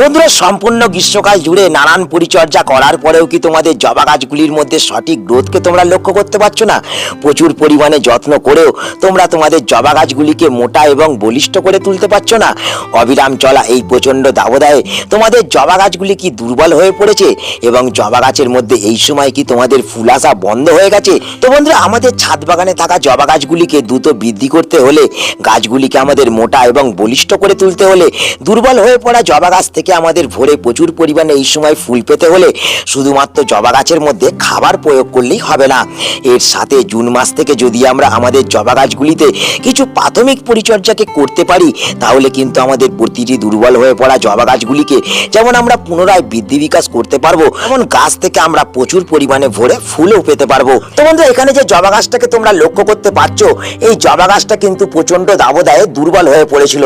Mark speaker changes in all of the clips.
Speaker 1: বন্ধুরা, সম্পূর্ণ গ্রীষ্মকাল জুড়ে নানান পরিচর্যা করার পরেও কি তোমাদের জবা গাছগুলির মধ্যে সঠিক গ্রোথকে তোমরা লক্ষ্য করতে পারছো না? প্রচুর পরিমাণে যত্ন করেও তোমরা তোমাদের জবা গাছগুলিকে মোটা এবং বলিষ্ঠ করে তুলতে পারছো না। অবিরাম চলা এই প্রচণ্ড দাবদাহে তোমাদের জবা গাছগুলি কি দুর্বল হয়ে পড়েছে এবং জবা গাছের মধ্যে এই সময় কি তোমাদের ফুল আসা বন্ধ হয়ে গেছে? তো বন্ধুরা, আমাদের ছাদ বাগানে থাকা জবা গাছগুলিকে দ্রুত বৃদ্ধি করতে হলে, গাছগুলিকে আমাদের মোটা এবং বলিষ্ঠ করে তুলতে হলে, দুর্বল হয়ে পড়া জবা গাছ থেকে আমাদের ভোরে প্রচুর পরিমাণে এই সময় ফুল পেতে হলে শুধুমাত্র জবা গাছের মধ্যে খাবার প্রয়োগ করলেই হবে না। এর সাথে জুন মাস থেকে যদি আমরা আমাদের জবা গাছগুলিতে কিছু প্রাথমিক পরিচর্যাকে করতে পারি, তাহলে কিন্তু আমাদের প্রতিটি দুর্বল হয়ে পড়া জবা গাছগুলিকে যেমন আমরা পুনরায় বৃদ্ধি বিকাশ করতে পারবো, তেমন গাছ থেকে আমরা প্রচুর পরিমাণে ভোরে ফুলও পেতে পারবো। তো বন্ধুরা, এখানে যে জবা গাছটাকে তোমরা লক্ষ্য করতে পারছো, এই জবা গাছটা কিন্তু প্রচন্ড দাবদাহে দুর্বল হয়ে পড়েছিল।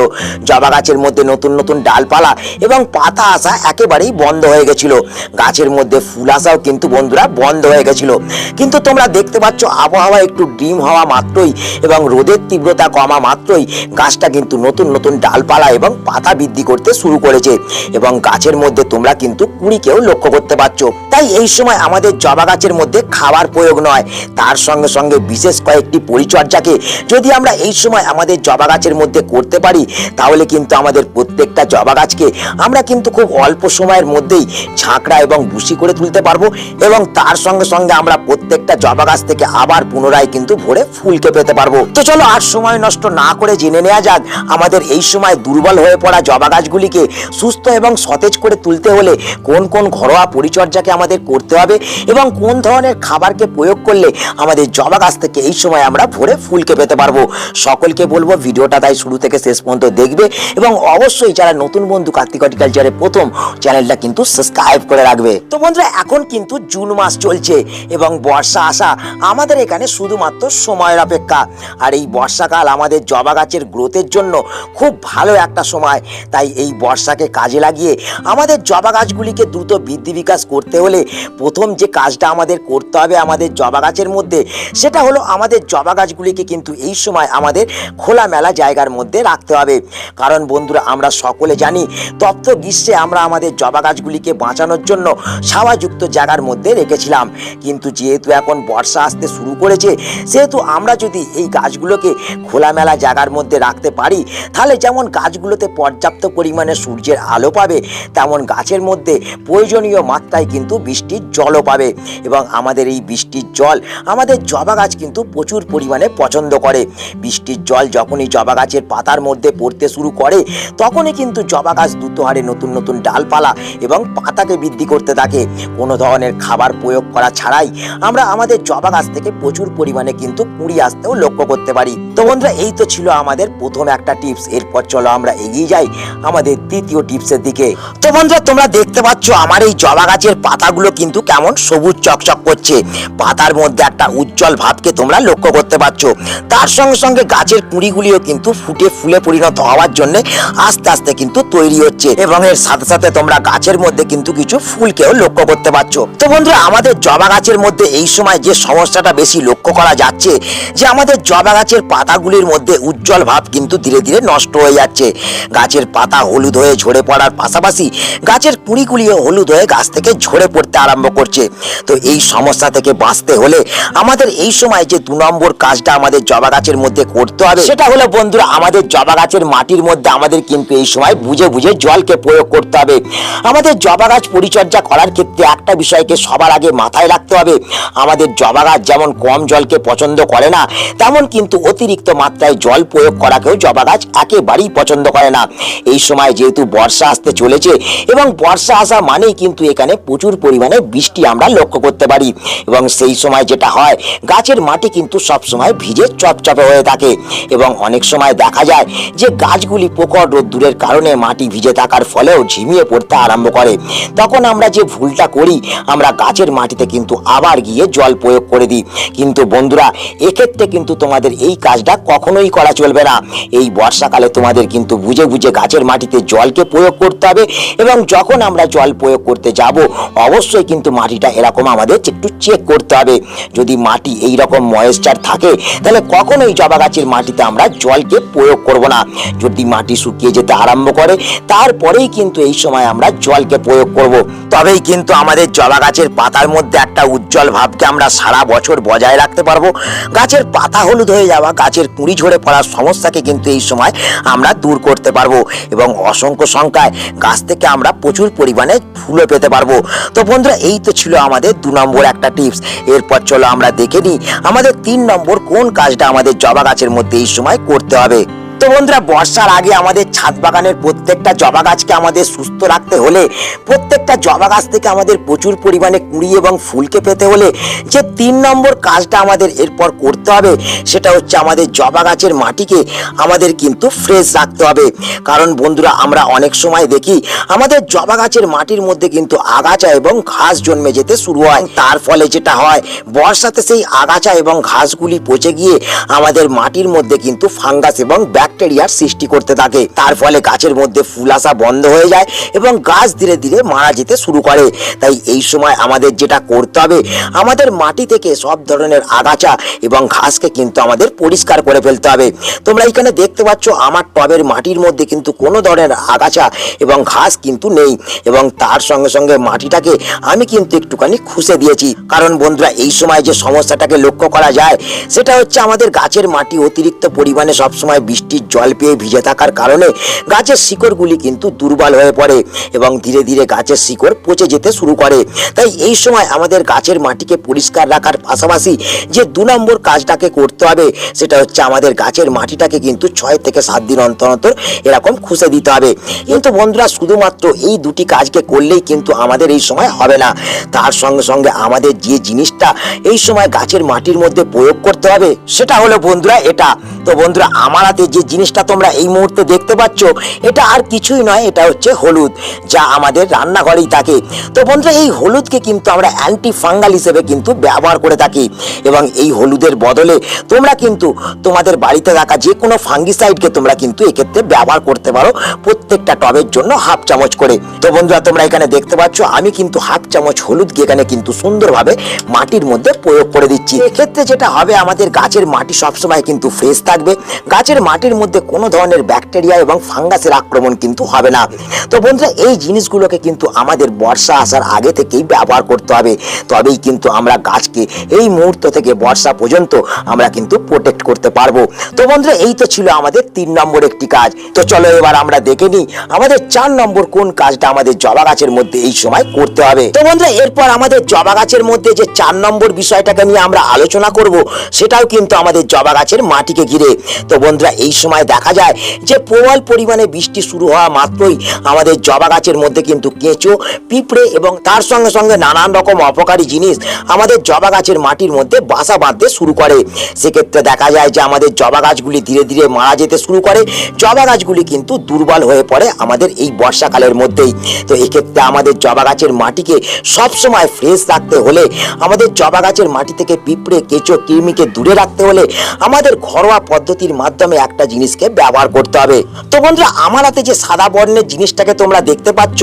Speaker 1: জবা গাছের মধ্যে নতুন নতুন ডালপালা এবং পাতা আসা একেবারেই বন্ধ হয়ে গেছিল। গাছের মধ্যে ফুল আসাও কিন্তু বন্ধুরা বন্ধ হয়ে গেছিল। কিন্তু তোমরা দেখতে পাচ্ছ, আবহাওয়া একটু ডিম হওয়া মাত্রই এবং রোদের তীব্রতা কমা মাত্রই গাছটা কিন্তু নতুন নতুন ডালপালা এবং পাতা বৃদ্ধি করতে শুরু করেছে এবং গাছের মধ্যে তোমরা কিন্তু কুড়িকেও লক্ষ্য করতে পারছো। তাই এই সময় আমাদের জবা গাছের মধ্যে খাবার প্রয়োগ নয়, তার সঙ্গে সঙ্গে বিশেষ কয়েকটি পরিচর্যাকে যদি আমরা এই সময় আমাদের জবা গাছের মধ্যে করতে পারি, তাহলে কিন্তু আমাদের প্রত্যেকটা জবা গাছকে আমরা কিন্তু খুব অল্প সময়ের মধ্যেই ঝাঁকড়া এবং বুশি করে তুলতে পারবো এবং তার সঙ্গে সঙ্গে আমরা প্রত্যেকটা জবা গাছ থেকে আবার পুনরায় কিন্তু ভরে ফুলকে পেতে পারবো। তো চলো আর সময় নষ্ট না করে জেনে নেওয়া যাক, আমাদের এই সময় দুর্বল হয়ে পড়া জবা গাছগুলিকে সুস্থ এবং সতেজ করে তুলতে হলে কোন কোন ঘরোয়া পরিচর্যাকে আমাদের করতে হবে এবং কোন ধরনের খাবারকে প্রয়োগ করলে আমাদের জবা গাছ থেকে এই সময় আমরা ভরে ফুলকে পেতে পারবো। সকলকে বলবো ভিডিওটা তাই শুরু থেকে শেষ পর্যন্ত দেখবে এবং অবশ্যই যারা নতুন বন্ধু কার্তিক হর্টিকালচারের প্রথম, চ্যানেলটা কিন্তু সাবস্ক্রাইব করে রাখবে। তো বন্ধুরা, এখন কিন্তু জুন মাস চলছে এবং বর্ষা আসা আমাদের এখানে শুধুমাত্র সময়ের অপেক্ষা। আর এই বর্ষাকাল আমাদের জবা গাছের গ্রোথের জন্য খুব ভালো একটা সময়। তাই এই বর্ষাকে কাজে লাগিয়ে আমাদের জবা গাছগুলিকে দ্রুত বৃদ্ধি বিকাশ করতে হলে প্রথম যে কাজটা আমাদের করতে হবে আমাদের জবা গাছের মধ্যে, সেটা হলো আমাদের জবা গাছগুলিকে কিন্তু এই সময় আমাদের খোলামেলা জায়গার মধ্যে রাখতে হবে। কারণ বন্ধুরা, আমরা সকলে জানি তপ্ত গ্রীষ্মে আমরা আমাদের জবা গাছগুলিকে বাঁচানোর জন্য ছায়াযুক্ত জায়গার মধ্যে রেখেছিলাম, কিন্তু যেহেতু এখন বর্ষা আসতে শুরু করেছে, সেহেতু আমরা যদি এই গাছগুলোকে খোলামেলা জায়গার মধ্যে রাখতে পারি, তাহলে যেমন গাছগুলোতে পর্যাপ্ত পরিমাণে সূর্যের আলো পাবে, তেমন গাছের মধ্যে প্রয়োজনীয় মাত্রায় কিন্তু বৃষ্টির জলও পাবে এবং আমাদের এই বৃষ্টির জল আমাদের জবা গাছ কিন্তু প্রচুর পরিমাণে পছন্দ করে। বৃষ্টির জল যখনই জবা গাছের পাতার মধ্যে পড়তে শুরু করে, তখনই কিন্তু জবা গাছ দ্রুত হারে নতুন নতুন ডালপালা এবং পাতাকে বৃদ্ধি করতে থাকে। কোনো ধরনের খাবার প্রয়োগ করা ছাড়াই আমরা আমাদের জবা গাছ থেকে প্রচুর পরিমাণে কিন্তু কুঁড়ি আসতেও লক্ষ্য করতে পারি। তো বন্ধুরা, এই তো ছিল আমাদের প্রথম একটা টিপস। এরপর চলো আমরা এগিয়ে যাই আমাদের দ্বিতীয় টিপসের দিকে। তো বন্ধুরা, তোমরা দেখতে পাচ্ছ আমার এই জবা গাছের পাতাগুলো কিন্তু কেমন সবুজ চকচক করছে। পাতার মধ্যে একটা উজ্জ্বল ভাবকে তোমরা লক্ষ্য করতে পারছো। তার সঙ্গে সঙ্গে গাছের কুঁড়িগুলিও কিন্তু ফুটে ফুলে পরিণত হওয়ার জন্য আস্তে আস্তে কিন্তু তৈরি হচ্ছে এবং এর সাথে সাথে তোমরা গাছের মধ্যে কিন্তু কিছু ফুলকেও লক্ষ্য করতে পারছো। তো বন্ধুরা, আমাদের জবা গাছের মধ্যে এই সময় যে সমস্যাটা বেশি লক্ষ্য করা যাচ্ছে, যে আমাদের জবা গাছের পাতাগুলির মধ্যে উজ্জ্বল ভাব কিন্তু ধীরে ধীরে নষ্ট হয়ে যাচ্ছে। গাছের পাতা হলুদ হয়ে ঝরে পড়ার পাশাপাশি গাছের কুঁড়িগুলিও হলুদ হয়ে গাছ থেকে ঝরে পড়তে আরম্ভ করছে। তো এই সমস্যা থেকে বাঁচতে হলে আমাদের এই সময় যে 2 নম্বর কাজটা আমাদের জবা গাছের মধ্যে করতে হবে, সেটা হলো বন্ধুরা, আমাদের জবা গাছের মাটির মধ্যে আমাদের কিন্তু এই সময় বুঝে বুঝে জলকে প্রয়োগ করতে হবে। আমাদের জবা গাছ পরিচর্যা করার ক্ষেত্রে একটা বিষয়কে সবার আগে মাথায় রাখতে হবে, আমাদের জবা গাছ যেমন কম জলকে পছন্দ করে না, তেমন কিন্তু অতিরিক্ত মাত্রায় জল প্রয়োগ করাকেও জবা গাছ একেবারেই পছন্দ করে না। এই সময় যেহেতু বর্ষা আসতে চলেছে এবং বর্ষা আসা মানেই কিন্তু এখানে প্রচুর পরিমাণে বৃষ্টি আমরা লক্ষ্য করতে পারি এবং সেই সময় যেটা হয়, গাছের মাটি কিন্তু সবসময় ভিজে চপচপে হয়ে থাকে এবং অনেক সময় দেখা যায় যে গাছগুলি প্রখর রোদ্দুরের কারণে মাটি ভিজে থাকার ফলেও ঝিমিয়ে পড়তে আরম্ভ করে। তখন আমরা যে ভুলটা করি, আমরা গাছের মাটিতে কিন্তু আবার গিয়ে জল প্রয়োগ করে দিই। কিন্তু বন্ধুরা, এক্ষেত্রে কিন্তু তোমাদের এই কাজটা কখনোই করা চলবে না। এই বর্ষাকালে তোমাদের কিন্তু বুঝে বুঝে গাছের মাটিতে জলকে প্রয়োগ করতে হবে এবং যখন আমরা জল প্রয়োগ করতে যাব, অবশ্যই কিন্তু মাটিটা এরকম আমাদের একটু চেক করতে হবে। যদি মাটি এই রকম ময়েশ্চার থাকে, তাহলে কখনোই জবা গাছের মাটিতে আমরা জলকে প্রয়োগ করব না। যদি মাটি শুকিয়ে যেতে আরম্ভ করে, তারপরে তারপরেই কিন্তু এই সময় আমরা জলকে প্রয়োগ করব। তবেই কিন্তু আমাদের জবা গাছের পাতার মধ্যে একটা উজ্জ্বল ভাবকে আমরা সারা বছর বজায় রাখতে পারবো। গাছের পাতা হলুদ হয়ে যাওয়া, গাছের কুঁড়ি ঝরে পড়ার সমস্যাকে কিন্তু এই সময় আমরা দূর করতে পারবো এবং অসংখ্য সংখ্যায় গাছ থেকে আমরা প্রচুর পরিমাণে ফুলও পেতে পারবো। তো বন্ধুরা, এই তো ছিল আমাদের 2 নম্বর একটা টিপস। এরপর চলো আমরা দেখে নিই আমাদের 3 নম্বর কোন কাজটা আমাদের জবা গাছের মধ্যে এই সময় করতে হবে। তো বন্ধুরা, বর্ষার আগে আমাদের ছাদ বাগানের প্রত্যেকটা জবা গাছকে আমাদের সুস্থ রাখতে হলে, প্রত্যেকটা জবা গাছ থেকে আমাদের প্রচুর পরিমাণে কুঁড়ি এবং ফুলকে পেতে হলে যে 3 নম্বর কাজটা আমাদের এরপর করতে হবে সেটা হচ্ছে আমাদের জবা গাছের মাটিকে আমাদের কিন্তু ফ্রেশ রাখতে হবে। কারণ বন্ধুরা, আমরা অনেক সময় দেখি আমাদের জবা গাছের মাটির মধ্যে কিন্তু আগাছা এবং ঘাস জন্মে যেতে শুরু হয়। তার ফলে যেটা হয়, বর্ষাতে সেই আগাছা এবং ঘাসগুলি পচে গিয়ে আমাদের মাটির মধ্যে কিন্তু ফাঙ্গাস এবং ব্যাকটেরিয়ার সৃষ্টি করতে থাকে। তার ফলে গাছের মধ্যে ফুল আসা বন্ধ হয়ে যায় এবং গাছ ধীরে ধীরে মারা যেতে শুরু করে। তাই এই সময় আমাদের যেটা করতে হবে, আমাদের মাটি থেকে সব ধরনের আগাছা এবং ঘাসকে কিন্তু আমাদের পরিষ্কার করে ফেলতে হবে। তোমরা এখানে দেখতে পাচ্ছ আমার টবের মাটির মধ্যে কিন্তু কোনো ধরনের আগাছা এবং ঘাস কিন্তু নেই এবং তার সঙ্গে সঙ্গে মাটিটাকে আমি কিন্তু একটুখানি খুঁজে দিয়েছি। কারণ বন্ধুরা, এই সময় যে সমস্যাটাকে লক্ষ্য করা যায় সেটা হচ্ছে আমাদের গাছের মাটি অতিরিক্ত পরিমাণে সবসময় বৃষ্টির জল পেয়ে ভিজে থাকার কারণে গাছের শিকড়গুলি কিন্তু দুর্বল হয়ে পড়ে এবং ধীরে ধীরে গাছের শিকড় পচে যেতে শুরু করে। তাই এই সময় আমাদের গাছের মাটিকে পরিষ্কার রাখার পাশাপাশি যে 2 নম্বর কাজটাকে করতে হবে সেটা হচ্ছে আমাদের গাছের মাটিটাকে কিন্তু 6 থেকে 7 দিন অন্তর অন্তর এরকম খুঁজে দিতে হবে। কিন্তু বন্ধুরা, শুধুমাত্র এই 2টি কাজকে করলেই কিন্তু আমাদের এই সময় হবে না। তার সঙ্গে সঙ্গে আমাদের যে জিনিসটা এই সময় গাছের মাটির মধ্যে প্রয়োগ করতে হবে সেটা হলো বন্ধুরা এটা। তো বন্ধুরা, আমার হাতে যে জিনিসটা তোমরা এই মুহূর্তে দেখতে পাচ্ছ এটা আর কিছুই নয়, এটা হচ্ছে হলুদ, যা আমাদের রান্নাঘরেই থাকে। তো বন্ধুরা, এই হলুদকে কিন্তু আমরা অ্যান্টি ফাঙ্গাল হিসেবে কিন্তু ব্যবহার করে থাকি এবং এই হলুদের বদলে তোমরা কিন্তু তোমাদের বাড়িতে থাকা যে কোনো ফাঙ্গিসাইডকে তোমরা কিন্তু এক্ষেত্রে ব্যবহার করতে পারো, প্রত্যেকটা টবের জন্য হাফ চামচ করে। তো বন্ধুরা, তোমরা এখানে দেখতে পাচ্ছ আমি কিন্তু হাফ চামচ হলুদকে এখানে কিন্তু সুন্দরভাবে মাটির মধ্যে প্রয়োগ করে দিচ্ছি। এক্ষেত্রে যেটা হবে, আমাদের গাছের মাটি সবসময় কিন্তু ফ্রেশ থাকবে, গাছের মাটির মধ্যে কোনো ধরনের ব্যাকটেরিয়া এবং ফাঙ্গাসের আক্রমণ কিন্তু হবে না। তো বন্ধুরা, এই জিনিসগুলোকে কিন্তু আমাদের বর্ষা আসার আগে থেকেই ব্যবহার করতে হবে, তবেই কিন্তু আমরা গাছকে এই মুহূর্ত থেকে বর্ষা পর্যন্ত আমরা কিন্তু প্রোটেক্ট করতে পারবো। তো বন্ধুরা, এই তো ছিল আমাদের 3 নম্বর একটি কাজ। তো চলো এবার আমরা দেখে নিই আমাদের 4 নম্বর কোন কাজটা আমাদের জবা গাছের মধ্যে এই সময় করতে হবে। তো বন্ধুরা, এরপর আমাদের জবা গাছের মধ্যে যে 4 নম্বর বিষয়টাকে নিয়ে আমরা আলোচনা করব সেটাও কিন্তু আমাদের জবা গাছের মাটিকে ঘিরে। তো বন্ধুরা, এই সময় দেখা যায় যে প্রবল পরিমাণে বৃষ্টি শুরু হওয়া মাত্রই আমাদের জবা গাছের মধ্যে কিন্তু কেঁচো, পিঁপড়ে এবং তার সঙ্গে সঙ্গে নানান রকম অপকারী জিনিস আমাদের জবা গাছের মাটির মধ্যে বাসা বাঁধতে শুরু করে। সেক্ষেত্রে দেখা যায় যে আমাদের জবা গাছগুলি ধীরে ধীরে মারা যেতে শুরু করে, জবা গাছগুলি কিন্তু দুর্বল হয়ে পড়ে আমাদের এই বর্ষাকালের মধ্যেই। তো এক্ষেত্রে আমাদের জবা গাছের মাটিকে সবসময় ফ্রেশ রাখতে হলে, আমাদের জবা গাছের মাটি থেকে পিঁপড়ে, কেঁচো, কৃমিকে দূরে রাখতে হলে আমাদের ঘরোয়া পদ্ধতির মাধ্যমে একটা জিনিসকে ব্যবহার করতে হবে। তো বন্ধুরা, আমার হাতে যে সাদা বর্ণের জিনিসটাকে তোমরা দেখতে পাচ্ছ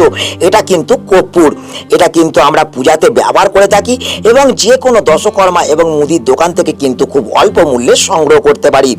Speaker 1: এটা কিন্তু কর্পূর। এটা কিন্তু আমরা পূজাতে ব্যবহার করে থাকি এবং যে কোনো দশকর্মা এবং মুদির দোকান থেকে কিন্তু খুব অল্প মূল্যে সংগ্রহ করতে পারি।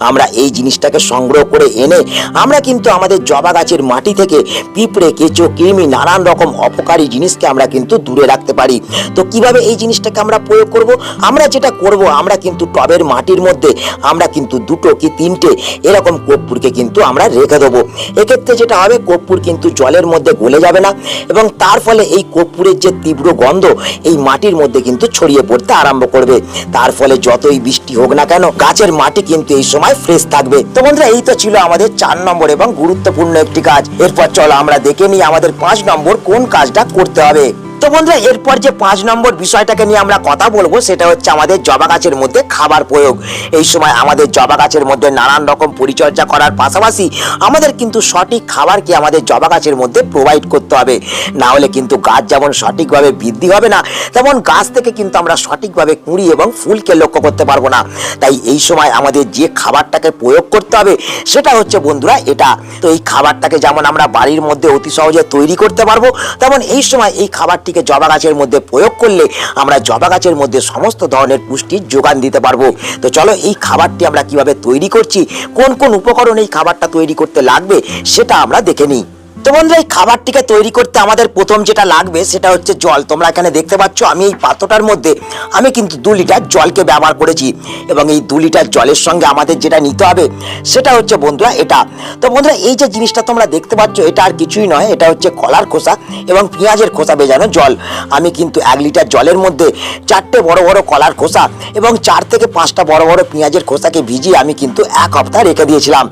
Speaker 1: আমরা এই জিনিসটাকে সংগ্রহ করে এনে আমরা কিন্তু আমাদের জবা গাছের মাটি থেকে পিঁপড়ে, কেঁচো, কৃমি, নানান রকম অপকারী জিনিসকে আমরা কিন্তু দূরে রাখতে পারি। তো কিভাবে এই জিনিসটাকে আমরা প্রয়োগ করব? আমরা যেটা করব, আমরা কিন্তু টবের মাটির মধ্যে আমরা কিন্তু 2 কি 3টে এরকম কর্পূরকে কিন্তু আমরা রেখে দেবো। এক্ষেত্রে যেটা হবে, কর্পূর কিন্তু জলের মধ্যে গলে যাবে না এবং তার ফলে এই কর্পূরের যে তীব্র গন্ধ এই মাটির মধ্যে কিন্তু ছড়িয়ে পড়তে আরম্ভ করবে। তার ফলে যতই বৃষ্টি হোক না কেন গাছের মাটি কিন্তু এই সময় ফ্রেশ থাকবে। তো বন্ধুরা, এই তো ছিল আমাদের 4 নম্বর এবং গুরুত্বপূর্ণ একটি কাজ। এরপর চলো আমরা দেখে নিই আমাদের 5 নম্বর কোন কাজটা করতে হবে। তো বন্ধুরা, এরপর যে 5 নম্বর বিষয়টাকে নিয়ে আমরা কথা বলবো সেটা হচ্ছে আমাদের জবা গাছের মধ্যে খাবার প্রয়োগ। এই সময় আমাদের জবা গাছের মধ্যে নানান রকম পরিচর্যা করার পাশাপাশি আমাদের কিন্তু সঠিক খাবারকে আমাদের জবা গাছের মধ্যে প্রোভাইড করতে হবে। না হলে কিন্তু গাছ যেমন সঠিকভাবে বৃদ্ধি হবে না, তেমন গাছ থেকে কিন্তু আমরা সঠিকভাবে কুঁড়ি এবং ফুলকে লক্ষ্য করতে পারবো না। তাই এই সময় আমাদের যে খাবারটাকে প্রয়োগ করতে হবে সেটা হচ্ছে বন্ধুরা এটা। তো এই খাবারটাকে যেমন আমরা বাড়ির মধ্যে অতি সহজে তৈরি করতে পারবো, তেমন এই সময় এই খাবারটিকে জবা গাছের মধ্যে প্রয়োগ করলে আমরা জবা গাছের মধ্যে সমস্ত ধরনের পুষ্টির যোগান দিতে পারবো। তো চলো এই খাবারটি আমরা কিভাবে তৈরি করছি, কোন কোন উপকরণ এই খাবারটা তৈরি করতে লাগবে সেটা আমরা দেখে নিই। তো বন্ধুরা এই খাবারটিকে তৈরি করতে আমাদের প্রথম যেটা লাগবে সেটা হচ্ছে জল। তোমরা এখানে দেখতে পাচ্ছ আমি এই পাত্রটার মধ্যে আমি কিন্তু 2 লিটার জলকে ব্যবহার করেছি এবং এই 2 লিটার জলের সঙ্গে আমাদের যেটা নিতে হবে সেটা হচ্ছে বন্ধুরা এটা। তো বন্ধুরা এই যে জিনিসটা তোমরা দেখতে পাচ্ছ এটা আর কিছুই নয়, এটা হচ্ছে কলার খোসা এবং পেঁয়াজের খোসা ভেজানো জল। আমি কিন্তু 1 লিটার জলের মধ্যে 4টে বড় বড় কলার খোসা এবং 4 থেকে 5টা বড় বড় পেঁয়াজের খোসাকে ভিজিয়ে আমি কিন্তু 1 সপ্তাহ রেখে দিয়েছিলাম।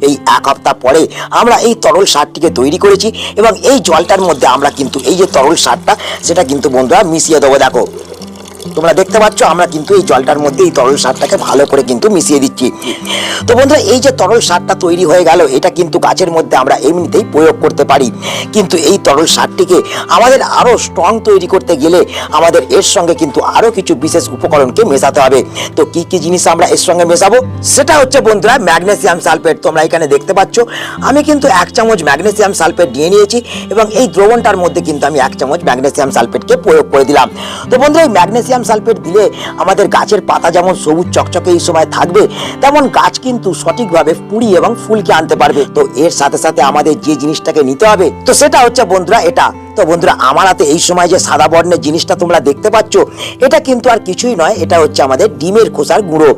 Speaker 1: এই 1 সপ্তাহ পরে আমরা এই তরল সারটিকে তৈরি করেছি এবং এই জলটার মধ্যে আমরা কিন্তু এই যে তরল সারটা সেটা কিন্তু বন্ধুরা মিশিয়ে দেবো। দেখো তোমরা দেখতে পাচ্ছ আমরা কিন্তু এই জলটার মধ্যে এই তরল সারটাকে ভালো করে কিন্তু মিশিয়ে দিচ্ছি। তো বন্ধুরা এই যে তরল সারটা তৈরি হয়ে গেল এটা কিন্তু গাছের মধ্যে আমরা এমনিতেই প্রয়োগ করতে পারি, কিন্তু এই তরল সারটিকে আমাদের আরো স্ট্রং তৈরি করতে গেলে আমাদের এর সঙ্গে কিন্তু আরো কিছু বিশেষ উপকরণকে মেশাতে হবে। তো কি কি জিনিস আমরা এর সঙ্গে মেশাবো সেটা হচ্ছে বন্ধুরা ম্যাগনেসিয়াম সালফেট। তোমরা এখানে দেখতে পাচ্ছ আমি কিন্তু 1 চামচ ম্যাগনেসিয়াম সালফেট নিয়ে নিয়েছি এবং এই দ্রবণটার মধ্যে কিন্তু আমি 1 চামচ ম্যাগনেসিয়াম সালফেটকে প্রয়োগ করে দিলাম। তো বন্ধুরা এই ম্যাগনেসিয়াম সালফেট দিলে আমাদের গাছের পাতা যেমন সবুজ চকচকে এই সময় থাকবে, তেমন গাছ কিন্তু সঠিকভাবে কুঁড়ি এবং ফুলকে আনতে পারবে। তো এর সাথে সাথে আমাদের যে জিনিসটাকে নিতে হবে তো সেটা হচ্ছে বন্ধুরা এটা। তো বন্ধুরা আমার হাতে এই সময় যে সাদা বর্ণের জিনিসটা তোমরা দেখতে পাচ্ছ এটা কিন্তু আর কিছুই নয়, এটা হচ্ছে আমাদের ডিমের খোসার গুঁড়ো।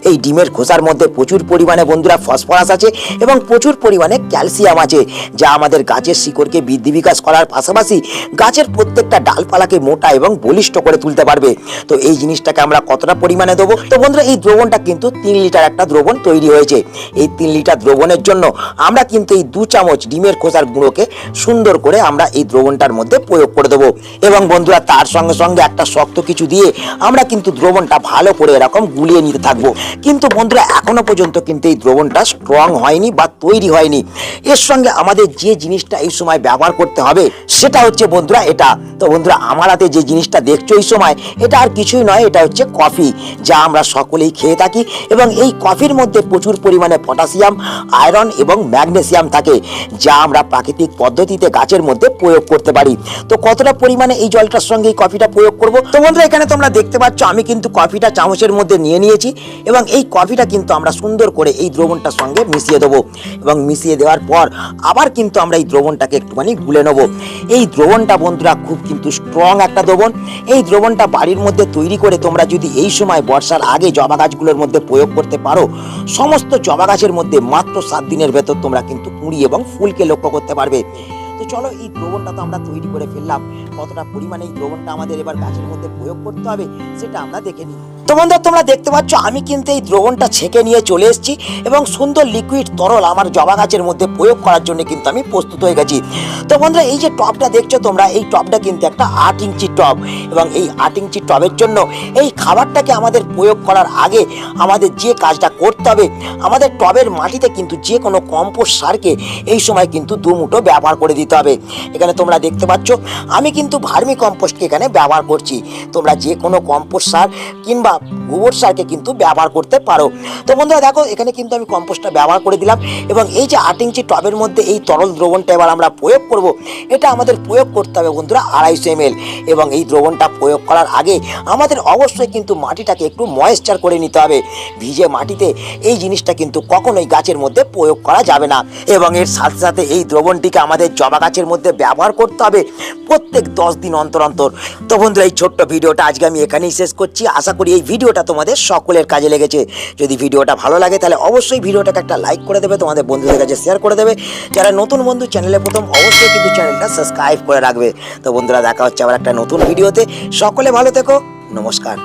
Speaker 1: এই ডিমের খোসার মধ্যে প্রচুর পরিমাণে বন্ধুরা ফসফরাস আছে এবং প্রচুর পরিমাণে ক্যালসিয়াম আছে, যা আমাদের গাছের শিকড়কে বৃদ্ধি বিকাশ করার পাশাপাশি গাছের প্রত্যেকটা ডালপালাকে মোটা এবং বলিষ্ঠ করে তুলতে পারবে। তো এই জিনিসটাকে আমরা কতটা পরিমাণে দেবো? তো বন্ধুরা এই দ্রবণটা কিন্তু 3 লিটার একটা দ্রবণ তৈরি হয়েছে। এই 3 লিটার দ্রবণের জন্য আমরা কিন্তু এই 2 চামচ ডিমের খোসার গুঁড়োকে সুন্দর করে আমরা এই দ্রবণটার মধ্যে প্রয়োগ করে দেবো এবং বন্ধুরা তার সঙ্গে সঙ্গে একটা শক্ত কিছু দিয়ে আমরা কিন্তু দ্রবণটা ভালো করে এরকম গুলিয়ে নিতে থাকবো। কিন্তু বন্ধুরা এখনো পর্যন্ত কিন্তু এই দ্রবণটা স্ট্রং হয়নি বা তৈরি হয়নি। এর সঙ্গে আমাদের যে জিনিসটা এই সময় ব্যবহার করতে হবে সেটা হচ্ছে বন্ধুরা এটা। তো বন্ধুরা আমার হাতে যে জিনিসটা দেখছো এই সময় এটা আর কিছুই নয়, এটা হচ্ছে কফি, যা আমরা সকলেই খেয়ে থাকি এবং এই কফির মধ্যে প্রচুর পরিমাণে পটাশিয়াম, আয়রন এবং ম্যাগনেসিয়াম থাকে, যা আমরা প্রাকৃতিক পদ্ধতিতে গাছের মধ্যে প্রয়োগ করতে পারি। তো কতটা পরিমাণে এই জলটার সঙ্গে এই কফিটা প্রয়োগ করব? তো বন্ধুরা এখানে তোমরা দেখতে পাচ্ছ আমি কিন্তু কফিটা চামচের মধ্যে নিয়ে নিয়েছি এবং এই কফিটা কিন্তু আমরা সুন্দর করে এই দ্রবণটার সঙ্গে মিশিয়ে দেবো এবং মিশিয়ে দেওয়ার পর আবার কিন্তু আমরা এই দ্রবণটাকে একটুখানি গুলে নেব। এই দ্রবণটা বন্ধুরা খুব কিন্তু স্ট্রং একটা দ্রবণ। এই দ্রবণটা বাড়ির মধ্যে তৈরি করে তোমরা যদি এই সময় বর্ষার আগে জবা গাছগুলোর মধ্যে প্রয়োগ করতে পারো, সমস্ত জবা গাছের মধ্যে মাত্র 7 দিনের ভেতর তোমরা কিন্তু কুঁড়ি এবং ফুলকে লক্ষ্য করতে পারবে। তো চলো এই দ্রবণটা তো আমরা তৈরি করে ফেললাম, কতটা পরিমাণে এই দ্রবণটা আমাদের এবার গাছের মধ্যে প্রয়োগ করতে হবে সেটা আমরা দেখে নিই। তো বন্ধুরা তোমরা দেখতে পাচ্ছ আমি কিন্তু এই দ্রবণটা ছেঁকে নিয়ে চলে এসেছি এবং সুন্দর লিকুইড তরল আমার জবা গাছের মধ্যে প্রয়োগ করার জন্য কিন্তু আমি প্রস্তুত হয়ে গেছি। তো বন্ধুরা এই যে টবটা দেখছো তোমরা, এই টবটা কিন্তু একটা 8 ইঞ্চি টব এবং এই 8 ইঞ্চি টবের জন্য এই খাবারটাকে আমাদের প্রয়োগ করার আগে আমাদের যে কাজটা করতে হবে, আমাদের টবের মাটিতে কিন্তু যে কোনো কম্পোস্ট সারকে এই সময় কিন্তু 2 মুঠো ব্যবহার করে দিতে হবে। এখানে তোমরা দেখতে পাচ্ছ আমি কিন্তু ভার্মি কম্পোস্টকে এখানে ব্যবহার করছি। তোমরা যে কোনো কম্পোস্ট সার কিংবা গোবর সারকে কিন্তু ব্যবহার করতে পারো। তো বন্ধুরা দেখো এখানে কিন্তু আমি কম্পোস্টটা ব্যবহার করে দিলাম এবং এই যে 8 ইঞ্চি টবের মধ্যে এই তরল দ্রবণটা এবার আমরা প্রয়োগ করব। এটা আমাদের প্রয়োগ করতে হবে বন্ধুরা 250 ml এবং এই দ্রবণটা প্রয়োগ করার আগে আমাদের অবশ্যই কিন্তু মাটিটাকে একটু ময়েশ্চার করে নিতে হবে। ভিজে মাটিতে এই জিনিসটা কিন্তু কখনোই গাছের মধ্যে প্রয়োগ করা যাবে না এবং এর সাথে সাথে এই দ্রবণটিকে আমাদের জবা গাছের মধ্যে ব্যবহার করতে হবে প্রত্যেক 10 দিন অন্তর অন্তর। তো বন্ধুরা এই ছোট্ট ভিডিওটা আজকে আমি এখানেই শেষ করছি। আশা করি এই ভিডিওটা তোমাদের সকলের কাজে লেগেছে। যদি ভিডিওটা ভালো লাগে তাহলে অবশ্যই ভিডিওটাকে একটা লাইক করে দেবে, তোমাদের বন্ধুদের কাছে শেয়ার করে দেবে। যারা নতুন বন্ধু চ্যানেলে প্রথম অবশ্যই কিন্তু চ্যানেলটা সাবস্ক্রাইব করে রাখবে। তো বন্ধুরা দেখা হচ্ছে আবার একটা নতুন ভিডিওতে। সকলে ভালো থেকো, নমস্কার।